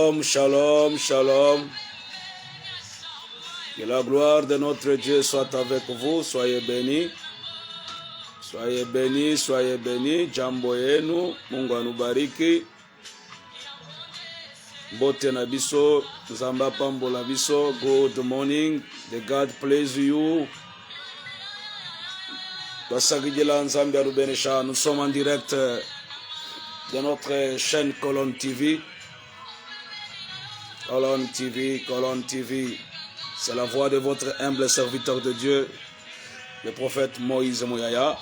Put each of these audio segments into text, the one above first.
Shalom, shalom, shalom. Que la gloire de notre Dieu soit avec vous. Soyez bénis. Soyez bénis, soyez bénis. Jambo yenu, Mungu anubariki. Bote na biso, Zamba pambola biso. Good morning. The God bless you. Nous sommes en direct de notre chaîne Colonne TV. Colonne TV, Colonne TV. C'est la voix de votre humble serviteur de Dieu, le prophète Moïse Mouyaya.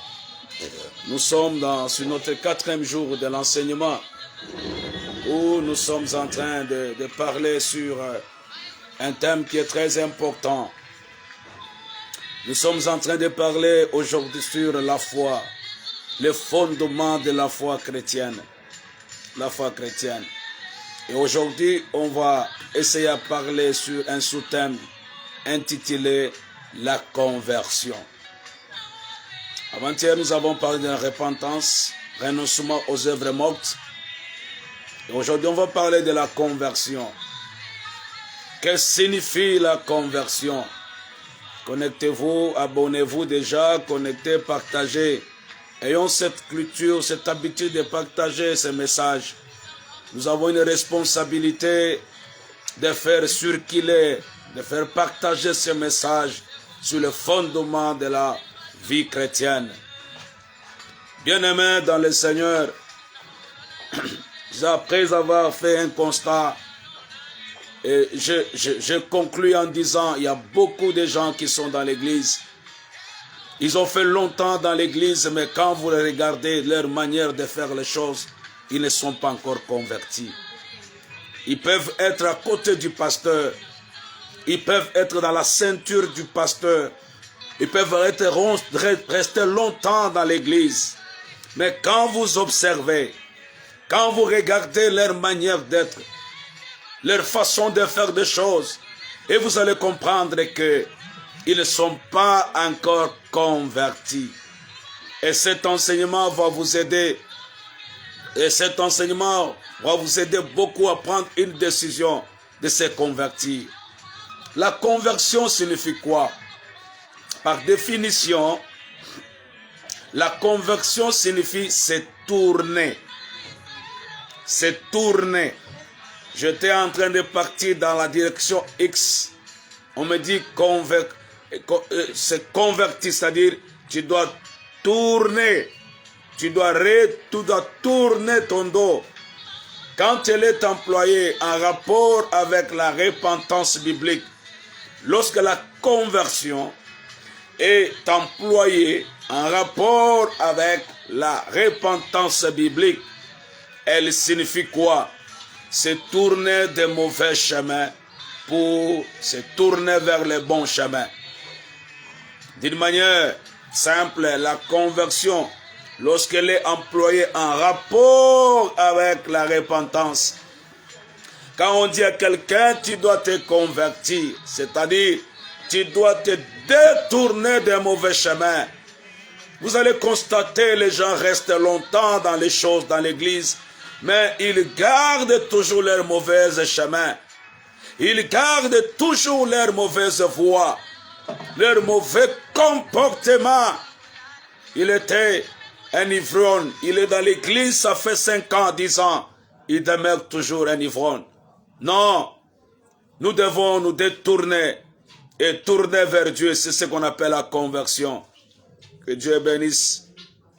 Nous sommes sur notre 4e jour de l'enseignement où nous sommes en train de parler sur un thème qui est très important. Nous sommes en train de parler aujourd'hui sur la foi, le fondement de la foi chrétienne. La foi chrétienne. Et aujourd'hui, on va essayer de parler sur un sous-thème intitulé la conversion. Avant-hier, nous avons parlé de la repentance, renoncement aux œuvres mortes. Et aujourd'hui, on va parler de la conversion. Que signifie la conversion? Connectez-vous, abonnez-vous déjà, connectez, partagez. Ayons cette culture, cette habitude de partager ces messages. Nous avons une responsabilité de faire circuler, de faire partager ces messages sur le fondement de la vie chrétienne. Bien-aimés dans le Seigneur, après avoir fait un constat, et je conclus en disant, il y a beaucoup de gens qui sont dans l'église. Ils ont fait longtemps dans l'église, mais quand vous regardez leur manière de faire les choses, ils ne sont pas encore convertis. Ils peuvent être à côté du pasteur. Ils peuvent être dans la ceinture du pasteur. Ils peuvent rester longtemps dans l'église. Mais quand vous observez, quand vous regardez leur manière d'être, leur façon de faire des choses, et vous allez comprendre qu'ils ne sont pas encore convertis. Et cet enseignement va vous aider. Et cet enseignement va vous aider beaucoup à prendre une décision de se convertir. La conversion signifie quoi? Par définition, la conversion signifie se tourner. Se tourner. J'étais en train de partir dans la direction X. On me dit se convertir, c'est-à-dire tu dois tourner. Tu dois tourner ton dos. Quand elle est employée en rapport avec la repentance biblique, lorsque la conversion est employée en rapport avec la repentance biblique, elle signifie quoi? Se tourner des mauvais chemins pour se tourner vers le bon chemin. D'une manière simple, la conversion, lorsqu'elle est employée en rapport avec la repentance, quand on dit à quelqu'un, tu dois te convertir, c'est-à-dire, tu dois te détourner des mauvais chemins. Vous allez constater, les gens restent longtemps dans les choses, dans l'église, mais ils gardent toujours leurs mauvais chemins. Ils gardent toujours leurs mauvaises voies, leurs mauvais comportements. Il était un ivrogne, il est dans l'église, ça fait 5 ans, 10 ans, il demeure toujours un ivrogne. Non, nous devons nous détourner et tourner vers Dieu, c'est ce qu'on appelle la conversion. Que Dieu bénisse.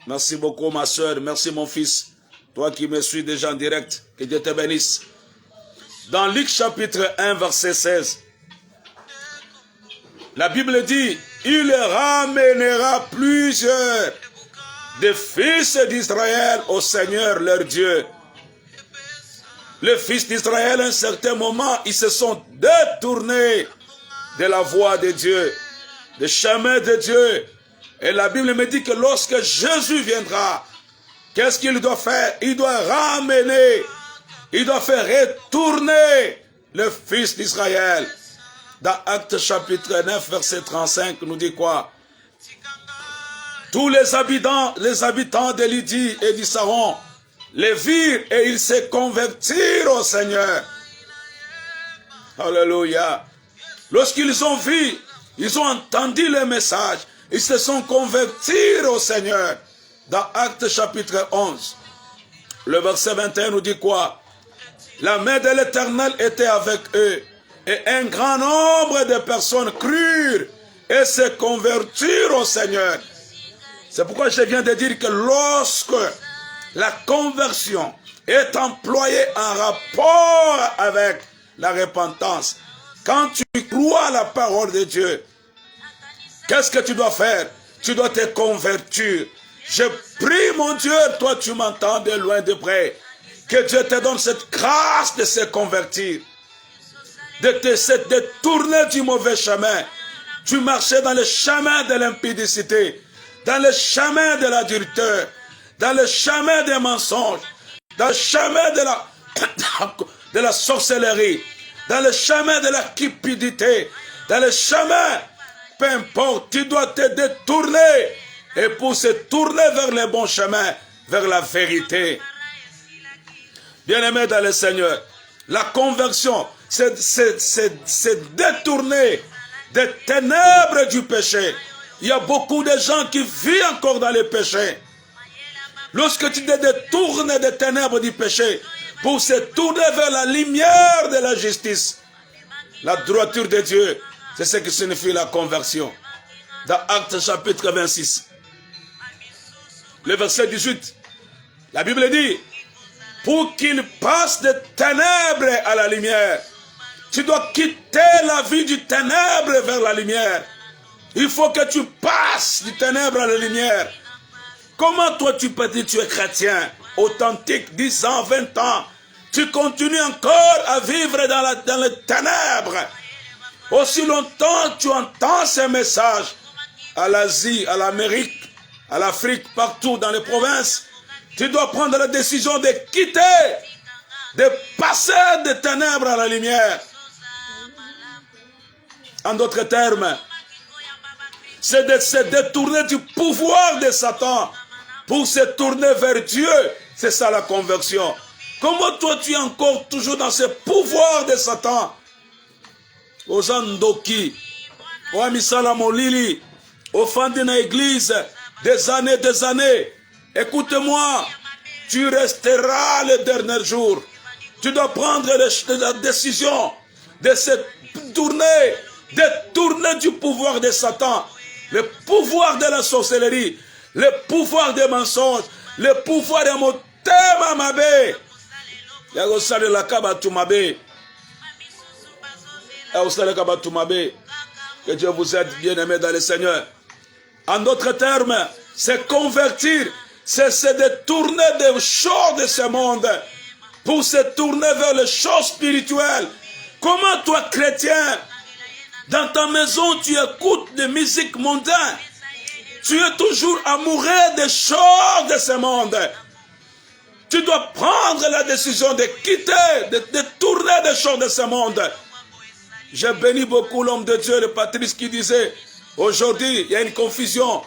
Merci beaucoup ma soeur, merci mon fils, toi qui me suis déjà en direct, que Dieu te bénisse. Dans Luc chapitre 1 verset 16, la Bible dit, il ramènera plusieurs des fils d'Israël au Seigneur leur Dieu. Les fils d'Israël, à un certain moment, ils se sont détournés de la voie de Dieu, des chemins de Dieu. Et la Bible me dit que lorsque Jésus viendra, qu'est-ce qu'il doit faire? Il doit ramener, il doit faire retourner le fils d'Israël. Dans Actes chapitre 9, verset 35, nous dit quoi? Tous les habitants de Lydie et d'Issaron les virent et ils se convertirent au Seigneur. Alléluia. Lorsqu'ils ont vu, ils ont entendu le message, ils se sont convertis au Seigneur. Dans Actes chapitre 11, le verset 21 nous dit quoi? La main de l'Éternel était avec eux, et un grand nombre de personnes crurent et se convertirent au Seigneur. C'est pourquoi je viens de dire que lorsque la conversion est employée en rapport avec la repentance, quand tu crois à la parole de Dieu, qu'est-ce que tu dois faire? Tu dois te convertir. Je prie, mon Dieu, toi tu m'entends de loin de près, que Dieu te donne cette grâce de se convertir, de te détourner du mauvais chemin. Tu marchais dans le chemin de l'impudicité, dans le chemin de l'adultère, dans le chemin des mensonges, dans le chemin de la sorcellerie, dans le chemin de la cupidité, dans le chemin, peu importe, tu dois te détourner. Et pour se tourner vers le bon chemin, vers la vérité. Bien-aimés dans le Seigneur, la conversion, c'est détourner des ténèbres du péché. Il y a beaucoup de gens qui vivent encore dans le péché. Lorsque tu te détournes des ténèbres du péché, pour se tourner vers la lumière de la justice, la droiture de Dieu, c'est ce qui signifie la conversion. Dans Actes chapitre 26, le verset 18, la Bible dit, pour qu'il passe des ténèbres à la lumière, tu dois quitter la vie du ténèbre vers la lumière. Il faut que tu passes du ténèbre à la lumière. Comment toi tu peux dire que tu es chrétien, authentique, 10 ans, 20 ans, tu continues encore à vivre dans les ténèbres. Aussi longtemps tu entends ces messages à l'Asie, à l'Amérique, à l'Afrique, partout dans les provinces, tu dois prendre la décision de quitter, de passer des ténèbres à la lumière. En d'autres termes, c'est de se détourner du pouvoir de Satan pour se tourner vers Dieu. C'est ça la conversion. Comment toi tu es encore toujours dans ce pouvoir de Satan? Ozandoki, Oamisala Molili, au fond d'une église, des années. Écoute-moi, tu resteras le dernier jour. Tu dois prendre la décision de se détourner du pouvoir de Satan, le pouvoir de la sorcellerie, le pouvoir des mensonges, le pouvoir de motema mabe. Yagosale la kabatumabe. Yagosale kabatumabe. Que Dieu vous aide, bien-aimés dans le Seigneur. En d'autres termes, c'est convertir, c'est se détourner des choses de ce monde pour se tourner vers les choses spirituelles. Comment toi, chrétien, dans ta maison, tu écoutes de musique mondaine? Tu es toujours amoureux des choses de ce monde. Tu dois prendre la décision de quitter, de détourner des choses de ce monde. J'ai béni beaucoup l'homme de Dieu, le Patrice, qui disait, aujourd'hui, il y a une confusion.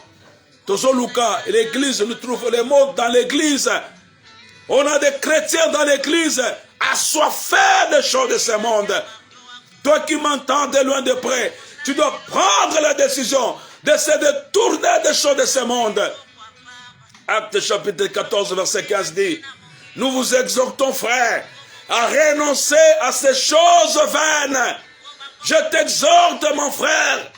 Tozo Luka, l'église, nous trouvons les mots dans l'église. On a des chrétiens dans l'église assoiffés des choses de ce monde. Toi qui m'entends de loin de près, tu dois prendre la décision de se détourner des choses de ce monde. Acte chapitre 14, verset 15 dit, nous vous exhortons, frères, à renoncer à ces choses vaines. Je t'exhorte, mon frère,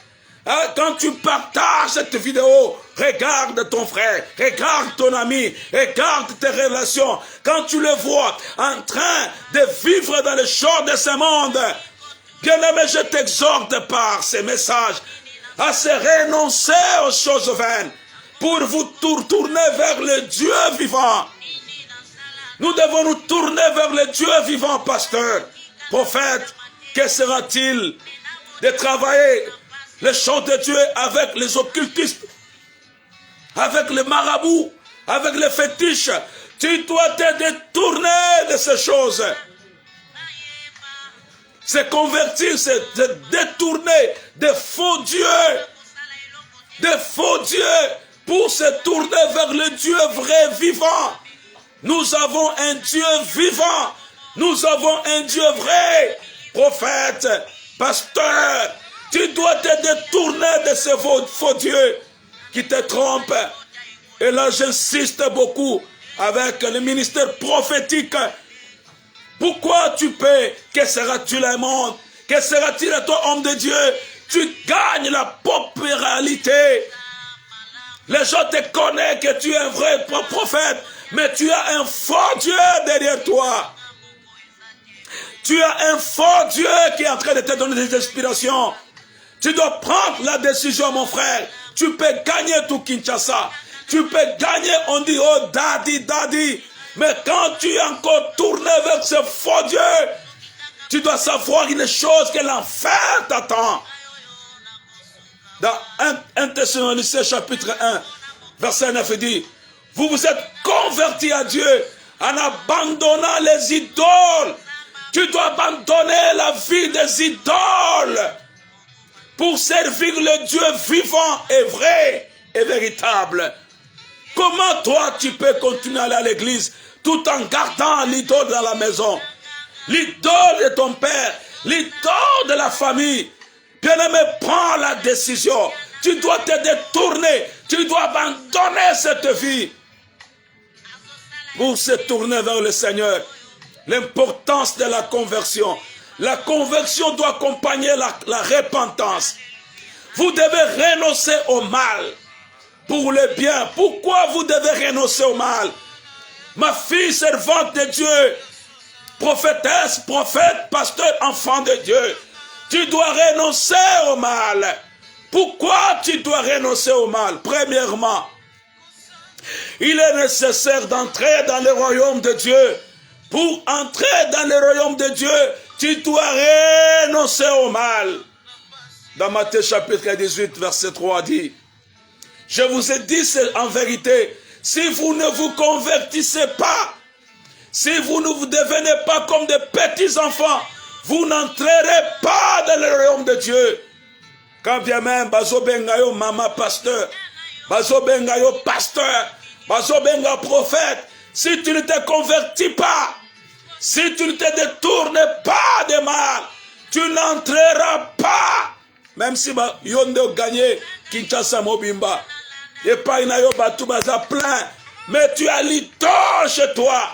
quand tu partages cette vidéo, regarde ton frère, regarde ton ami, regarde tes relations. Quand tu le vois en train de vivre dans les choses de ce monde, bien-aimé, je t'exhorte par ces messages à se renoncer aux choses vaines pour vous tourner vers le Dieu vivant. Nous devons nous tourner vers le Dieu vivant, pasteur, prophète. Que sera-t-il de travailler les choses de Dieu avec les occultistes, avec les marabouts, avec les fétiches? Tu dois te détourner de ces choses. Se convertir, c'est se détourner de faux dieux, pour se tourner vers le Dieu vrai vivant. Nous avons un Dieu vivant, nous avons un Dieu vrai prophète, pasteur, tu dois te détourner de ces faux dieux qui te trompent. Et là, j'insiste beaucoup avec le ministère prophétique. Pourquoi tu paies? Que sera-tu le monde? Que sera-t-il à toi, homme de Dieu? Tu gagnes la popularité. Les gens te connaissent que tu es un vrai prophète, mais tu as un faux Dieu derrière toi. Tu as un faux Dieu qui est en train de te donner des inspirations. Tu dois prendre la décision, mon frère. Tu peux gagner tout Kinshasa. Tu peux gagner, on dit, oh daddy, daddy. Mais quand tu es encore tourné vers ce faux Dieu, tu dois savoir une chose, que l'enfer t'attend. Dans 1 Thessaloniciens chapitre 1, verset 9, il dit, vous vous êtes convertis à Dieu en abandonnant les idoles. Tu dois abandonner la vie des idoles pour servir le Dieu vivant et vrai et véritable. Comment toi tu peux continuer à aller à l'église tout en gardant l'idole dans la maison? L'idole de ton père, l'idole de la famille. Bien-aimé, prends la décision. Tu dois te détourner. Tu dois abandonner cette vie pour se tourner vers le Seigneur. L'importance de la conversion. La conversion doit accompagner la repentance. Vous devez renoncer au mal pour le bien. Pourquoi vous devez renoncer au mal? Ma fille servante de Dieu, prophétesse, prophète, pasteur, enfant de Dieu, tu dois renoncer au mal. Pourquoi tu dois renoncer au mal? Premièrement, il est nécessaire d'entrer dans le royaume de Dieu. Pour entrer dans le royaume de Dieu, tu dois renoncer au mal. Dans Matthieu chapitre 18, verset 3 dit, je vous ai dit en vérité, si vous ne vous convertissez pas, si vous ne vous devenez pas comme des petits enfants, vous n'entrerez pas dans le royaume de Dieu. Quand bien même, bazo bengayo mama pasteur, bazo bengayo pasteur, bazo bengayo prophète, si tu ne te convertis pas, si tu ne te détournes pas de mal, tu n'entreras pas. Même si Yondo gagné Kinshasa Mobimba, et pas inayo batu baza plein, mais tu as l'idole chez toi.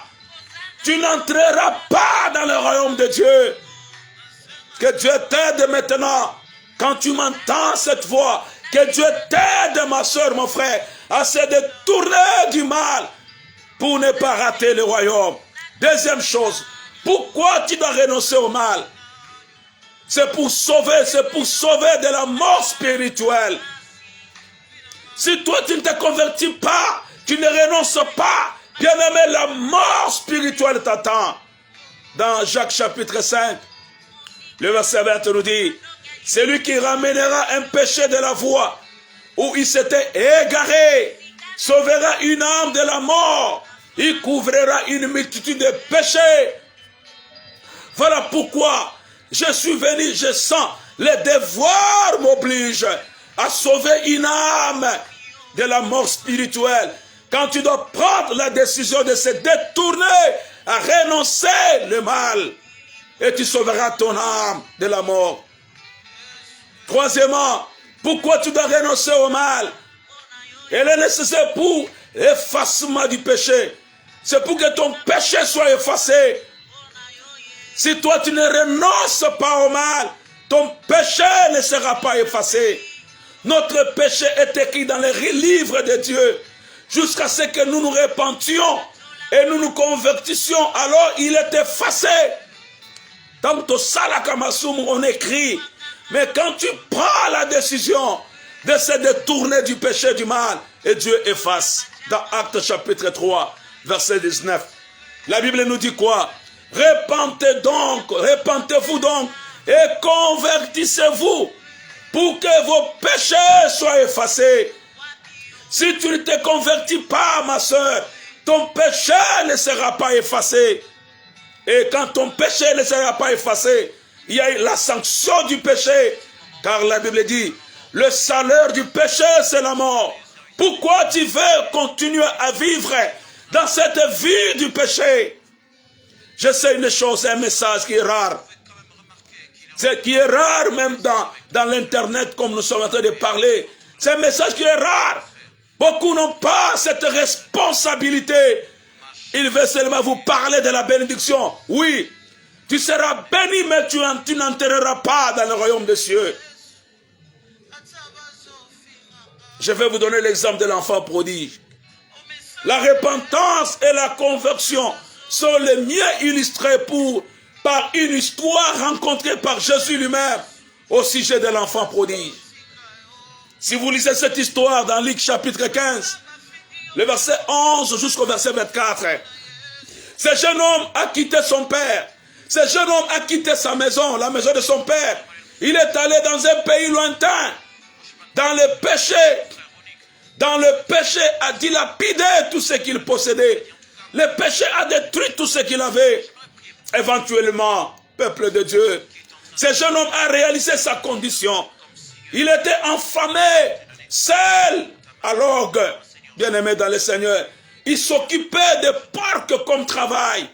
Tu n'entreras pas dans le royaume de Dieu. Que Dieu t'aide maintenant, quand tu m'entends cette voix, que Dieu t'aide, ma soeur, mon frère, à se détourner du mal pour ne pas rater le royaume. Deuxième chose, pourquoi tu dois renoncer au mal? C'est pour sauver de la mort spirituelle. Si toi tu ne te convertis pas, tu ne renonces pas, bien aimé, la mort spirituelle t'attend. Dans Jacques chapitre 5, le verset 20 nous dit, celui qui ramènera un péché de la voie où il s'était égaré, sauvera une âme de la mort, il couvrira une multitude de péchés. Voilà pourquoi je suis venu, je sens, le devoir m'oblige à sauver une âme de la mort spirituelle. Quand tu dois prendre la décision de se détourner, à renoncer le mal, et tu sauveras ton âme de la mort. Troisièmement, pourquoi tu dois renoncer au mal? Elle est nécessaire pour l'effacement du péché. C'est pour que ton péché soit effacé. Si toi tu ne renonces pas au mal, ton péché ne sera pas effacé. Notre péché est écrit dans les livres de Dieu jusqu'à ce que nous nous repentions et nous nous convertissions. Alors il est effacé. Tant que Salakamasum on écrit. Mais quand tu prends la décision de se détourner du péché du mal, et Dieu efface. Dans Actes chapitre 3, verset 19. La Bible nous dit quoi? Repentez-vous donc et convertissez-vous pour que vos péchés soient effacés. Si tu ne te convertis pas, ma soeur, ton péché ne sera pas effacé. Et quand ton péché ne sera pas effacé, il y a la sanction du péché. Car la Bible dit, le salaire du péché, c'est la mort. Pourquoi tu veux continuer à vivre dans cette vie du péché? Je sais une chose, un message qui est rare. Ce qui est rare même dans l'internet, comme nous sommes en train de parler. C'est un message qui est rare. Beaucoup n'ont pas cette responsabilité. Il veut seulement vous parler de la bénédiction. Oui, tu seras béni, mais tu n'entreras pas dans le royaume des cieux. Je vais vous donner l'exemple de l'enfant prodige. La repentance et la conversion sont les mieux illustrés par une histoire rencontrée par Jésus lui-même au sujet de l'enfant prodige. Si vous lisez cette histoire dans Luc chapitre 15, le verset 11 jusqu'au verset 24, ce jeune homme a quitté son père. Ce jeune homme a quitté sa maison, la maison de son père. Il est allé dans un pays lointain, dans le péché. Dans le péché a dilapidé tout ce qu'il possédait. Le péché a détruit tout ce qu'il avait. Éventuellement, peuple de Dieu, ce jeune homme a réalisé sa condition. Il était affamé, seul, à l'orgue, bien-aimé dans le Seigneur. Il s'occupait de porcs comme travail.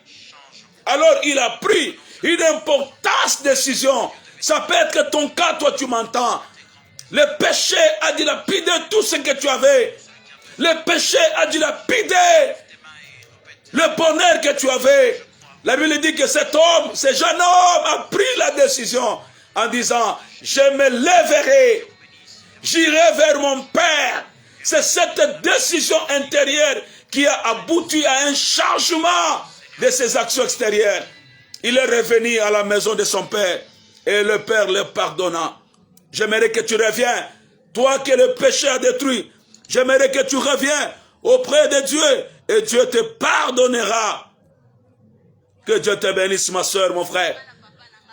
Alors il a pris une importante décision. Ça peut être ton cas, toi tu m'entends. Le péché a dilapidé tout ce que tu avais. Le péché a dilapidé le bonheur que tu avais. La Bible dit que cet homme, ce jeune homme a pris la décision en disant, je me lèverai, j'irai vers mon Père. C'est cette décision intérieure qui a abouti à un changement de ses actions extérieures. Il est revenu à la maison de son Père et le Père le pardonna. J'aimerais que tu reviennes, toi que le péché a détruit. J'aimerais que tu reviennes auprès de Dieu et Dieu te pardonnera. Que Dieu te bénisse, ma soeur, mon frère.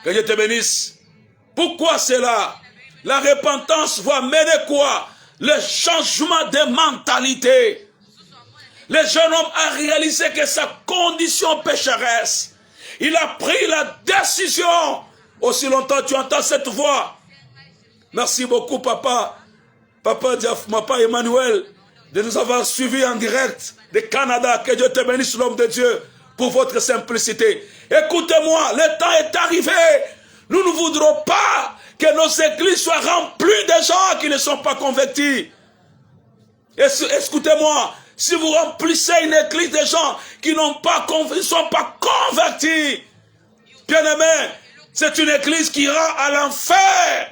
Que Dieu te bénisse. Pourquoi cela? La repentance va mener quoi? Le changement de mentalité. Le jeune homme a réalisé que sa condition pécheresse. Il a pris la décision. Aussi longtemps tu entends cette voix. Merci beaucoup, papa. Papa Emmanuel, de nous avoir suivis en direct de Canada. Que Dieu te bénisse, l'homme de Dieu, pour votre simplicité. Écoutez-moi, le temps est arrivé. Nous ne voudrons pas que nos églises soient remplies de gens qui ne sont pas convertis. Écoutez-moi, si vous remplissez une église de gens qui ne sont pas convertis, bien aimé, c'est une église qui ira à l'enfer.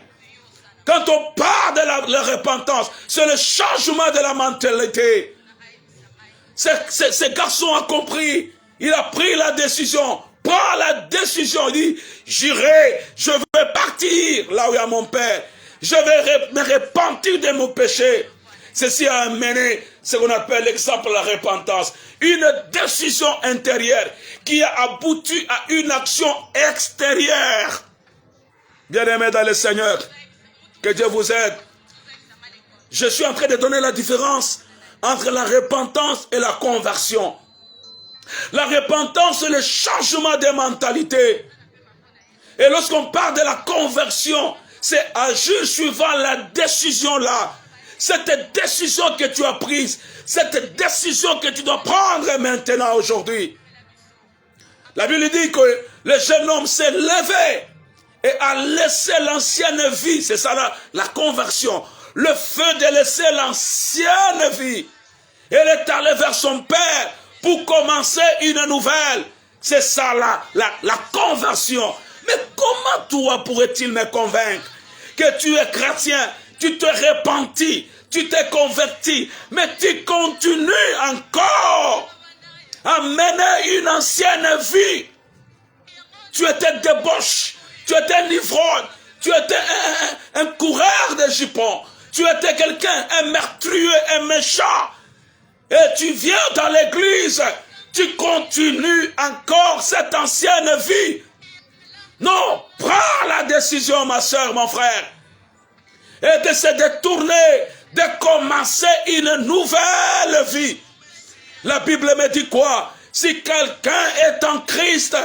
Quand on parle de la repentance, c'est le changement de la mentalité. Ce garçon a compris, il a pris la décision, prend la décision, il dit, j'irai, je vais partir là où il y a mon Père, je vais me repentir de mon péché. Ceci a amené ce qu'on appelle l'exemple de la repentance, une décision intérieure qui a abouti à une action extérieure. Bien-aimés dans le Seigneur, que Dieu vous aide. Je suis en train de donner la différence entre la repentance et la conversion. La repentance, c'est le changement de mentalité. Et lorsqu'on parle de la conversion, c'est agir suivant la décision là. Cette décision que tu as prise, cette décision que tu dois prendre maintenant, aujourd'hui. La Bible dit que le jeune homme s'est levé et a laissé l'ancienne vie. C'est ça la conversion. Le feu de laisser l'ancienne vie. Elle est allée vers son Père pour commencer une nouvelle. C'est ça la conversion. Mais comment toi pourrais-il me convaincre que tu es chrétien, tu te repentis, tu t'es converti, mais tu continues encore à mener une ancienne vie. Tu étais débauche, tu étais un ivrogne, tu étais un coureur de jupons, tu étais quelqu'un, un meurtrier, un méchant. Et tu viens dans l'église, tu continues encore cette ancienne vie. Non, prends la décision, ma soeur, mon frère, et de se détourner, de commencer une nouvelle vie. La Bible me dit quoi? Si quelqu'un est en Christ,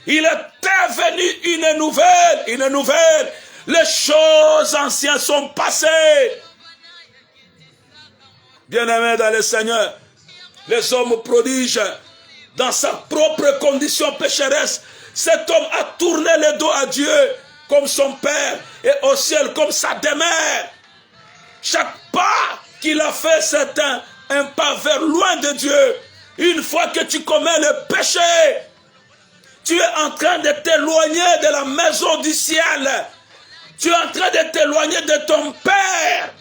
il est devenu une nouvelle. Les choses anciennes sont passées. Bien-aimés dans le Seigneur, les hommes prodiges, dans sa propre condition pécheresse, cet homme a tourné le dos à Dieu comme son père et au ciel comme sa demeure. Chaque pas qu'il a fait, c'est un pas vers loin de Dieu. Une fois que tu commets le péché, tu es en train de t'éloigner de la maison du ciel. Tu es en train de t'éloigner de ton Père.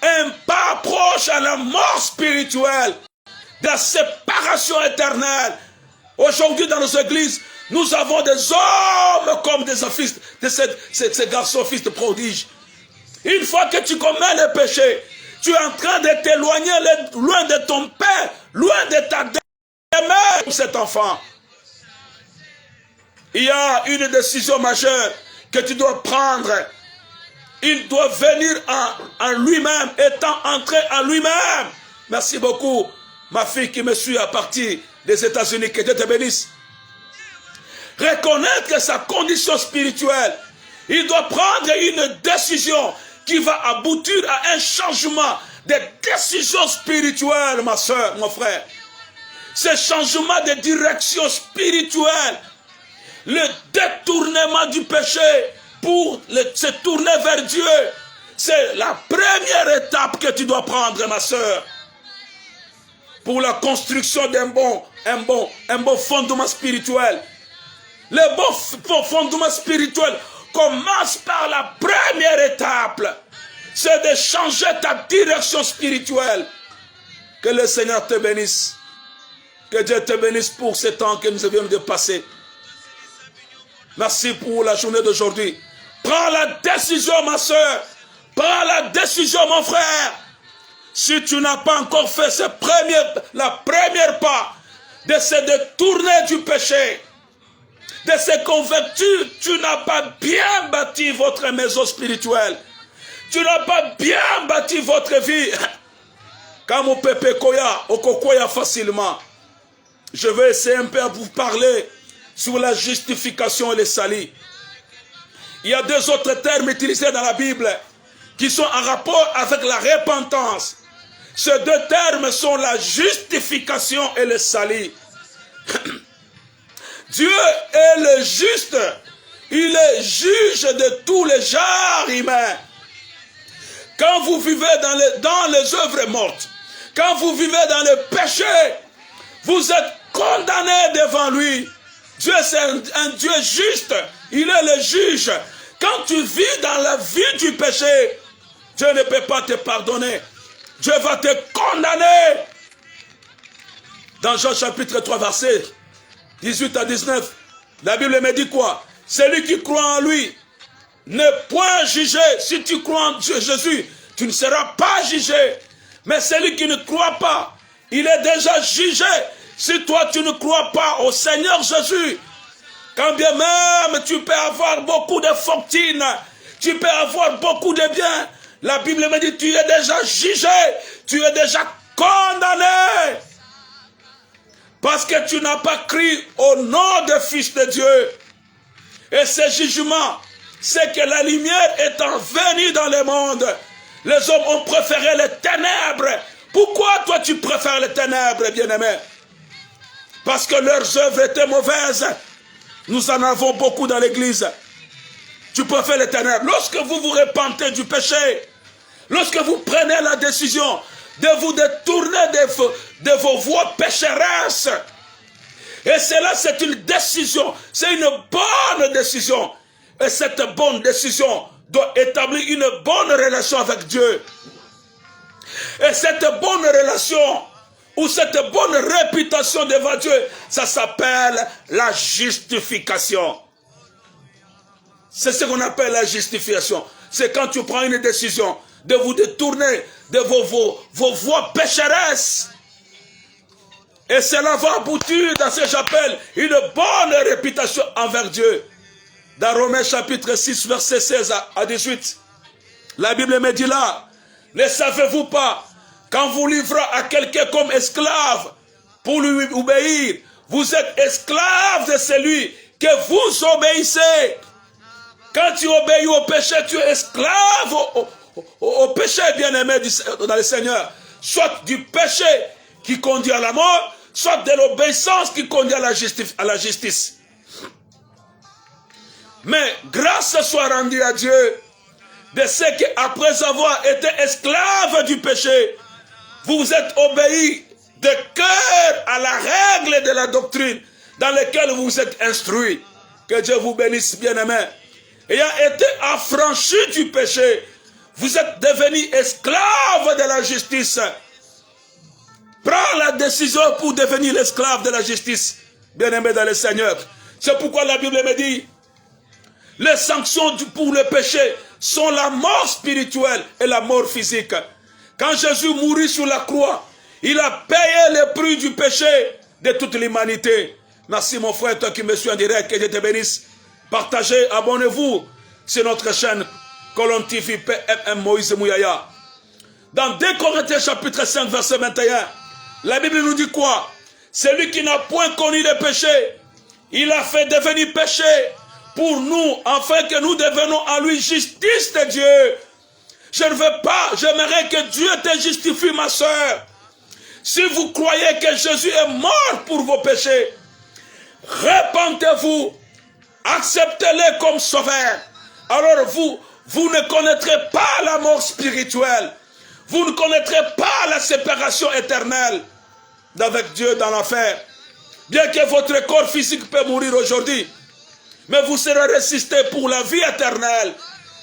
Un pas proche à la mort spirituelle, de la séparation éternelle. Aujourd'hui, dans nos églises, nous avons des hommes comme des fils de ces garçons, fils de prodiges. Une fois que tu commets le péché, tu es en train de t'éloigner loin de ton Père, loin de ta demeure, cet enfant. Il y a une décision majeure que tu dois prendre. Il doit venir en lui-même, étant entré en lui-même. Merci beaucoup, ma fille qui me suit à partir des États-Unis. Que Dieu te bénisse. Reconnaître sa condition spirituelle. Il doit prendre une décision qui va aboutir à un changement de décision spirituelle, ma soeur, mon frère. Ce changement de direction spirituelle, le détournement du péché pour se tourner vers Dieu, c'est la première étape que tu dois prendre, ma soeur, pour la construction d'un bon fondement spirituel. Le bon fondement spirituel commence par la première étape, c'est de changer ta direction spirituelle. Que le Seigneur te bénisse. Que Dieu te bénisse pour ce temps que nous venons de passer. Merci pour la journée d'aujourd'hui. Prends la décision, ma soeur. Prends la décision, mon frère. Si tu n'as pas encore fait la première pas de se détourner du péché, de se convertir, tu n'as pas bien bâti votre maison spirituelle. Tu n'as pas bien bâti votre vie. Quand mon pépé koya, okokoya facilement. Je vais essayer un peu à vous parler sur la justification et le salut. Il y a deux autres termes utilisés dans la Bible qui sont en rapport avec la repentance. Ces deux termes sont la justification et le salut. Dieu est le juste. Il est juge de tous les genres humains. Quand vous vivez dans les œuvres mortes, quand vous vivez dans le péché, vous êtes condamné devant lui. Dieu, c'est un Dieu juste. Il est le juge. Quand tu vis dans la vie du péché, Dieu ne peut pas te pardonner. Dieu va te condamner. Dans Jean chapitre 3, verset 18 à 19, la Bible me dit quoi? Celui qui croit en lui ne point jugé. Si tu crois en Jésus, tu ne seras pas jugé. Mais celui qui ne croit pas, il est déjà jugé. Si toi tu ne crois pas au Seigneur Jésus, quand bien même tu peux avoir beaucoup de fortune, tu peux avoir beaucoup de biens, la Bible me dit tu es déjà jugé, tu es déjà condamné. Parce que tu n'as pas cru au nom du Fils de Dieu. Et ce jugement, c'est que la lumière étant venue dans le monde, les hommes ont préféré les ténèbres. Pourquoi toi tu préfères les ténèbres, bien-aimé? Parce que leurs œuvres étaient mauvaises. Nous en avons beaucoup dans l'église. Tu préfères les ténèbres. Lorsque vous vous repentez du péché, lorsque vous prenez la décision de vous détourner de vos voies pécheresses, et cela c'est une décision, c'est une bonne décision. Et cette bonne décision doit établir une bonne relation avec Dieu. Et cette bonne relation, ou cette bonne réputation devant Dieu, ça s'appelle la justification. C'est ce qu'on appelle la justification. C'est quand tu prends une décision de vous détourner de vos voies pécheresses. Et cela va aboutir dans ce que j'appelle une bonne réputation envers Dieu. Dans Romains chapitre 6, verset 16 à 18, la Bible me dit là, ne savez-vous pas, quand vous livrez à quelqu'un comme esclave pour lui obéir, vous êtes esclave de celui que vous obéissez. Quand tu obéis au péché, tu es esclave au péché, bien-aimé dans le Seigneur. Soit du péché qui conduit à la mort, soit de l'obéissance qui conduit à la justice. Mais grâce soit rendue à Dieu de ce qu'après avoir été esclaves du péché, vous vous êtes obéis de cœur à la règle de la doctrine dans laquelle vous vous êtes instruits. Que Dieu vous bénisse, bien-aimés. Ayant été affranchis du péché, vous êtes devenus esclaves de la justice. Prends la décision pour devenir l'esclave de la justice, bien-aimé dans le Seigneur. C'est pourquoi la Bible me dit, les sanctions pour le péché sont la mort spirituelle et la mort physique. Quand Jésus mourut sur la croix, il a payé le prix du péché de toute l'humanité. Merci mon frère, toi qui me suis en direct, que Dieu te bénisse. Partagez, abonnez-vous sur notre chaîne Colombe TV PMM Moïse Mouyaya. Dans 2 Corinthiens chapitre 5 verset 21, la Bible nous dit quoi? Celui qui n'a point connu le péché, il a fait devenir péché pour nous, afin que nous devenons en lui justice de Dieu. Je ne veux pas, j'aimerais que Dieu te justifie, ma soeur. Si vous croyez que Jésus est mort pour vos péchés, repentez-vous, acceptez-le comme sauveur. Alors vous ne connaîtrez pas la mort spirituelle. Vous ne connaîtrez pas la séparation éternelle d'avec Dieu dans l'enfer. Bien que votre corps physique peut mourir aujourd'hui, mais vous serez ressuscité pour la vie éternelle.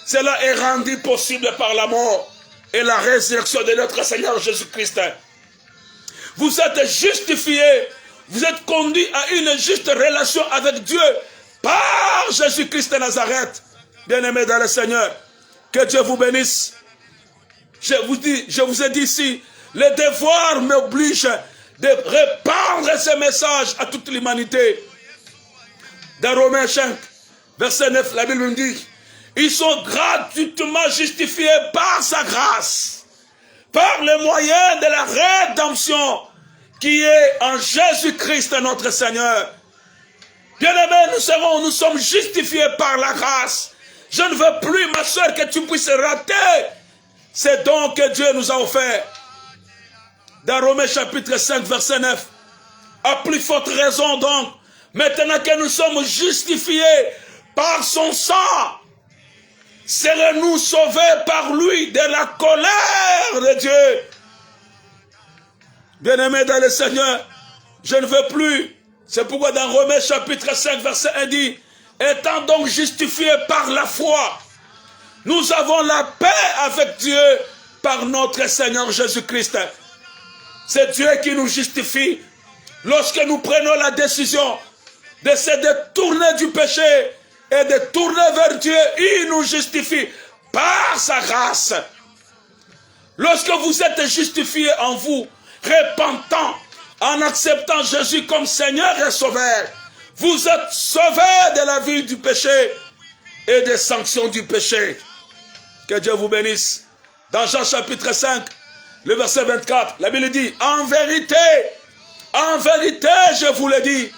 Cela est rendu possible par la mort et la résurrection de notre Seigneur Jésus-Christ. Vous êtes justifiés, vous êtes conduits à une juste relation avec Dieu par Jésus-Christ de Nazareth. Bien-aimés dans le Seigneur, que Dieu vous bénisse. Je vous ai dit ici, le devoir m'oblige de répandre ce message à toute l'humanité. Dans Romains 5, verset 9, la Bible nous dit, ils sont gratuitement justifiés par sa grâce, par le moyen de la rédemption qui est en Jésus-Christ notre Seigneur. Bien-aimés, nous sommes justifiés par la grâce. Je ne veux plus, ma soeur, que tu puisses rater ces dons que Dieu nous a offerts. Dans Romains chapitre 5, verset 9, à plus forte raison donc, maintenant que nous sommes justifiés par son sang, serons-nous sauvés par lui de la colère de Dieu. Bien-aimés dans le Seigneur, je ne veux plus. C'est pourquoi dans Romains chapitre 5, verset 1 dit, étant donc justifiés par la foi, nous avons la paix avec Dieu par notre Seigneur Jésus-Christ. C'est Dieu qui nous justifie. Lorsque nous prenons la décision de se détourner du péché et de tourner vers Dieu, il nous justifie par sa grâce. Lorsque vous êtes justifié en vous, repentant, en acceptant Jésus comme Seigneur et Sauveur, vous êtes sauvés de la vie du péché et des sanctions du péché. Que Dieu vous bénisse. Dans Jean chapitre 5, le verset 24, la Bible dit, en vérité, je vous le dis,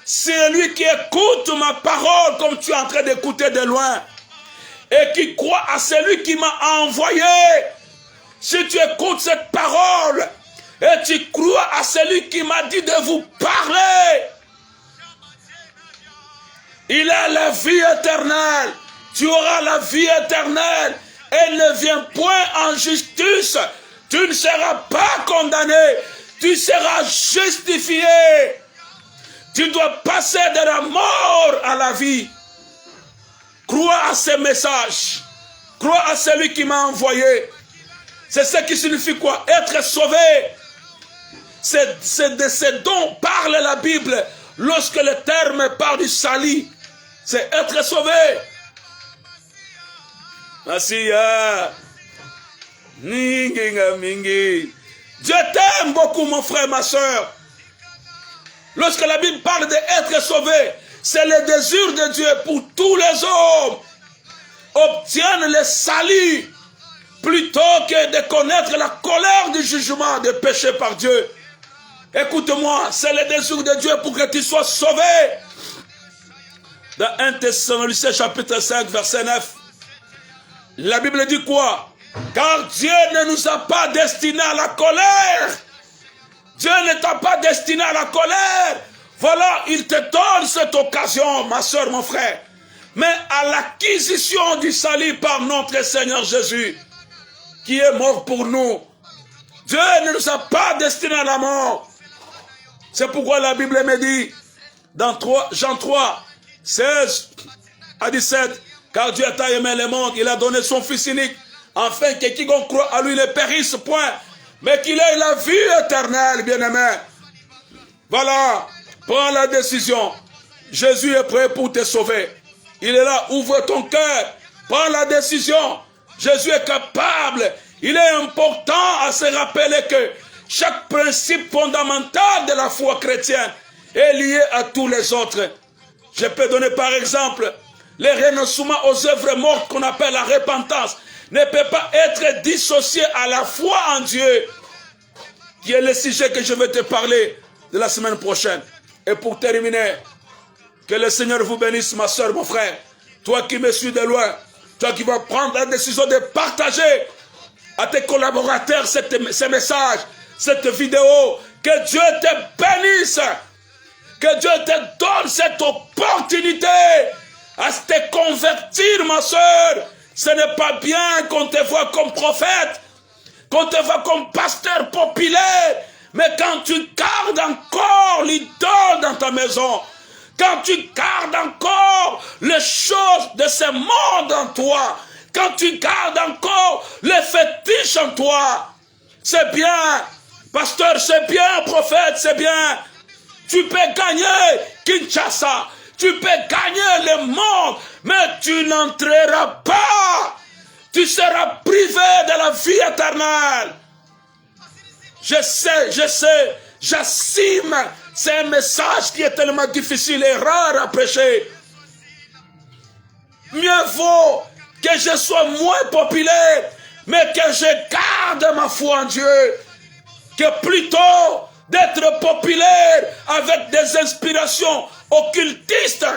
celui qui écoute ma parole comme tu es en train d'écouter de loin et qui croit à celui qui m'a envoyé, si tu écoutes cette parole et tu crois à celui qui m'a dit de vous parler, il a la vie éternelle. Tu auras la vie éternelle. Elle ne vient point en justice. Tu ne seras pas condamné. Tu seras justifié. Tu dois passer de la mort à la vie. Crois à ce message. Crois à celui qui m'a envoyé. C'est ce qui signifie quoi? Être sauvé. C'est de ce dont parle la Bible lorsque le terme parle du salut. C'est être sauvé. Merci. Dieu t'aime beaucoup, mon frère, ma soeur. Lorsque la Bible parle d'être sauvé, c'est le désir de Dieu pour tous les hommes. Obtiennent le salut plutôt que de connaître la colère du jugement des péchés par Dieu. Écoute-moi, c'est le désir de Dieu pour que tu sois sauvé. Dans 1 Thessaloniciens chapitre 5, verset 9, la Bible dit quoi? Car Dieu ne nous a pas destinés à la colère. Dieu ne t'a pas destiné à la colère. Voilà, il te donne cette occasion, ma soeur, mon frère, mais à l'acquisition du salut par notre Seigneur Jésus, qui est mort pour nous. Dieu ne nous a pas destinés à la mort. C'est pourquoi la Bible me dit, dans Jean 3, 16 à 17, car Dieu a tant aimé le monde, il a donné son Fils unique, afin que quiconque croit à lui ne périsse point, mais qu'il ait la vie éternelle, bien-aimé. Voilà, prends la décision. Jésus est prêt pour te sauver. Il est là, ouvre ton cœur, prends la décision. Jésus est capable. Il est important à se rappeler que chaque principe fondamental de la foi chrétienne est lié à tous les autres. Je peux donner par exemple le renoncement aux œuvres mortes qu'on appelle la repentance ne peut pas être dissocié à la foi en Dieu, qui est le sujet que je vais te parler de la semaine prochaine. Et pour terminer, que le Seigneur vous bénisse, ma soeur, mon frère. Toi qui me suis de loin, toi qui vas prendre la décision de partager à tes collaborateurs ces messages, cette vidéo. Que Dieu te bénisse. Que Dieu te donne cette opportunité à te convertir, ma soeur. Ce n'est pas bien qu'on te voit comme prophète, qu'on te voit comme pasteur populaire. Mais quand tu gardes encore l'idole dans ta maison, quand tu gardes encore les choses de ce monde en toi, quand tu gardes encore les fétiches en toi, c'est bien, pasteur, c'est bien, prophète, c'est bien. Tu peux gagner Kinshasa, tu peux gagner le monde, mais tu n'entreras pas. Tu seras privé de la vie éternelle. Je sais, j'assume. C'est un message qui est tellement difficile et rare à prêcher. Mieux vaut que je sois moins populaire, mais que je garde ma foi en Dieu, que plutôt d'être populaire avec des inspirations occultistes.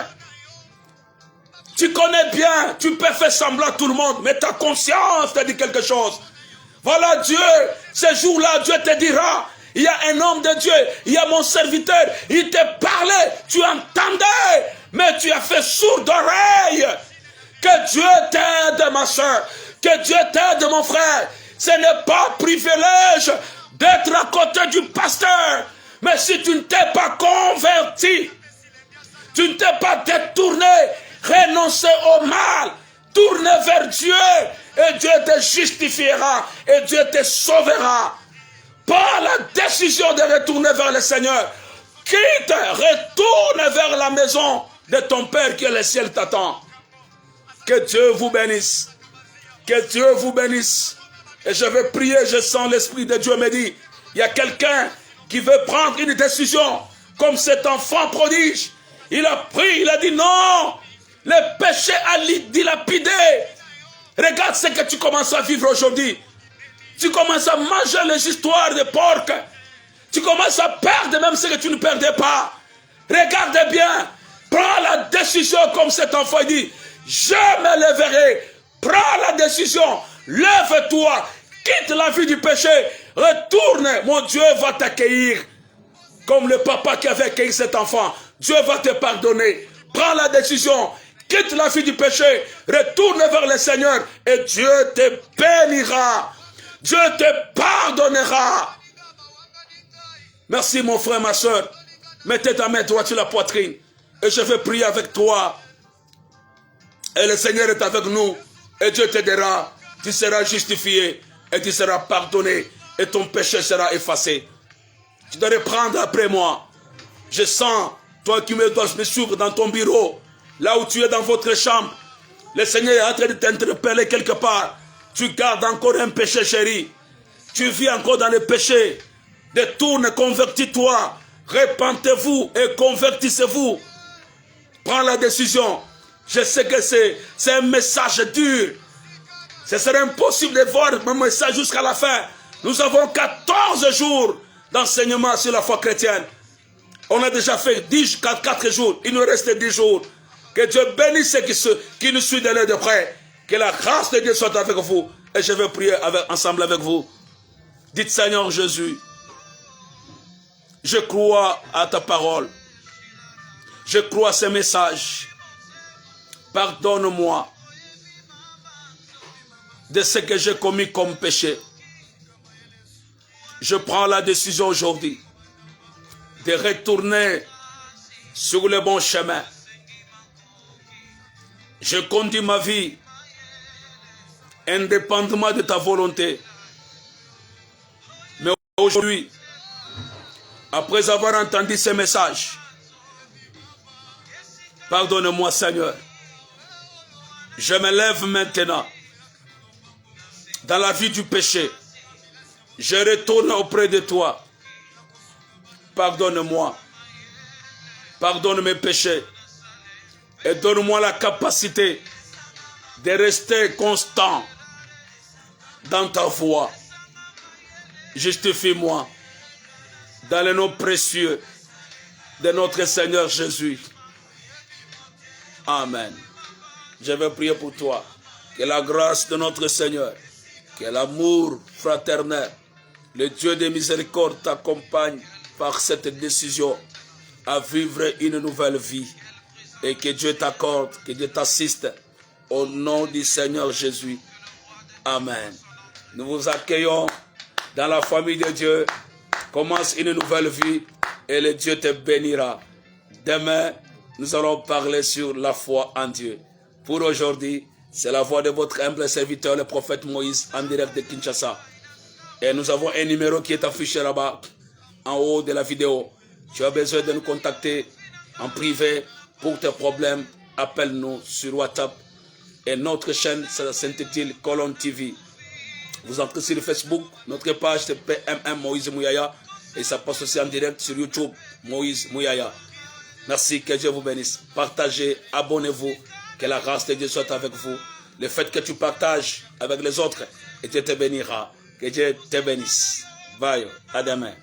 Tu connais bien, tu peux faire semblant à tout le monde, mais ta conscience te dit quelque chose. Voilà Dieu, ce jour-là, Dieu te dira, il y a un homme de Dieu, il y a mon serviteur, il te parlait, tu entendais, mais tu as fait sourde oreille. Que Dieu t'aide, ma soeur, que Dieu t'aide, mon frère. Ce n'est pas privilège d'être à côté du pasteur, mais si tu ne t'es pas converti, tu ne t'es pas détourné, renoncé au mal, tourne vers Dieu, et Dieu te justifiera, et Dieu te sauvera. Par la décision de retourner vers le Seigneur, quitte, retourne vers la maison de ton Père qui est le ciel t'attend. Que Dieu vous bénisse. Que Dieu vous bénisse. Et je vais prier, je sens l'Esprit de Dieu me dire, il y a quelqu'un qui veut prendre une décision, comme cet enfant prodige. Il a pris, il a dit non, le péché a dilapidé. Regarde ce que tu commences à vivre aujourd'hui. Tu commences à manger les histoires de porc. Tu commences à perdre même ce que tu ne perdais pas. Regarde bien. Prends la décision comme cet enfant dit. Je me lèverai. Prends la décision. Lève-toi. Quitte la vie du péché. Retourne. Mon Dieu va t'accueillir. Comme le papa qui avait accueilli cet enfant. Dieu va te pardonner. Prends la décision. Quitte la vie du péché. Retourne vers le Seigneur. Et Dieu te bénira. Dieu te pardonnera. Merci mon frère, ma soeur. Mettez ta main droite sur la poitrine. Et je vais prier avec toi. Et le Seigneur est avec nous. Et Dieu t'aidera. Tu seras justifié. Et tu seras pardonné. Et ton péché sera effacé. Tu dois reprendre après moi. Je sens, toi qui me dois me suivre dans ton bureau. Là où tu es dans votre chambre. Le Seigneur est en train de t'interpeller quelque part. Tu gardes encore un péché, chéri. Tu vis encore dans le péché. Détourne, convertis-toi. Repentez-vous et convertissez-vous. Prends la décision. Je sais que c'est un message dur. Ce serait impossible de voir mon message jusqu'à la fin. Nous avons 14 jours d'enseignement sur la foi chrétienne. On a déjà fait 4 jours. Il nous reste 10 jours. Que Dieu bénisse ceux qui nous suivent de l'aide de près. Que la grâce de Dieu soit avec vous. Et je vais prier ensemble avec vous. Dites Seigneur Jésus, je crois à ta parole. Je crois à ce message. Pardonne-moi de ce que j'ai commis comme péché. Je prends la décision aujourd'hui de retourner sur le bon chemin. Je conduis ma vie indépendamment de ta volonté. Mais aujourd'hui, après avoir entendu ces messages, pardonne-moi Seigneur. Je me lève maintenant dans la vie du péché. Je retourne auprès de toi. Pardonne-moi. Pardonne mes péchés. Et donne-moi la capacité de rester constant dans ta voie. Justifie-moi dans le nom précieux de notre Seigneur Jésus. Amen. Je vais prier pour toi. Que la grâce de notre Seigneur, que l'amour fraternel, le Dieu de miséricorde t'accompagne par cette décision à vivre une nouvelle vie. Et que Dieu t'accorde, que Dieu t'assiste au nom du Seigneur Jésus. Amen. Nous vous accueillons dans la famille de Dieu. Commence une nouvelle vie et le Dieu te bénira. Demain, nous allons parler sur la foi en Dieu. Pour aujourd'hui, c'est la voix de votre humble serviteur, le prophète Moïse, en direct de Kinshasa. Et nous avons un numéro qui est affiché là-bas, en haut de la vidéo. Tu as besoin de nous contacter en privé pour tes problèmes. Appelle-nous sur WhatsApp. Et notre chaîne, ça s'intitule Colon TV. Vous entrez sur Facebook, notre page c'est PMM Moïse Mouyaya. Et ça passe aussi en direct sur YouTube, Moïse Mouyaya. Merci, que Dieu vous bénisse. Partagez, abonnez-vous. Que la grâce de Dieu soit avec vous. Le fait que tu partages avec les autres, et Dieu te bénira. Que Dieu te bénisse. Bye, à demain.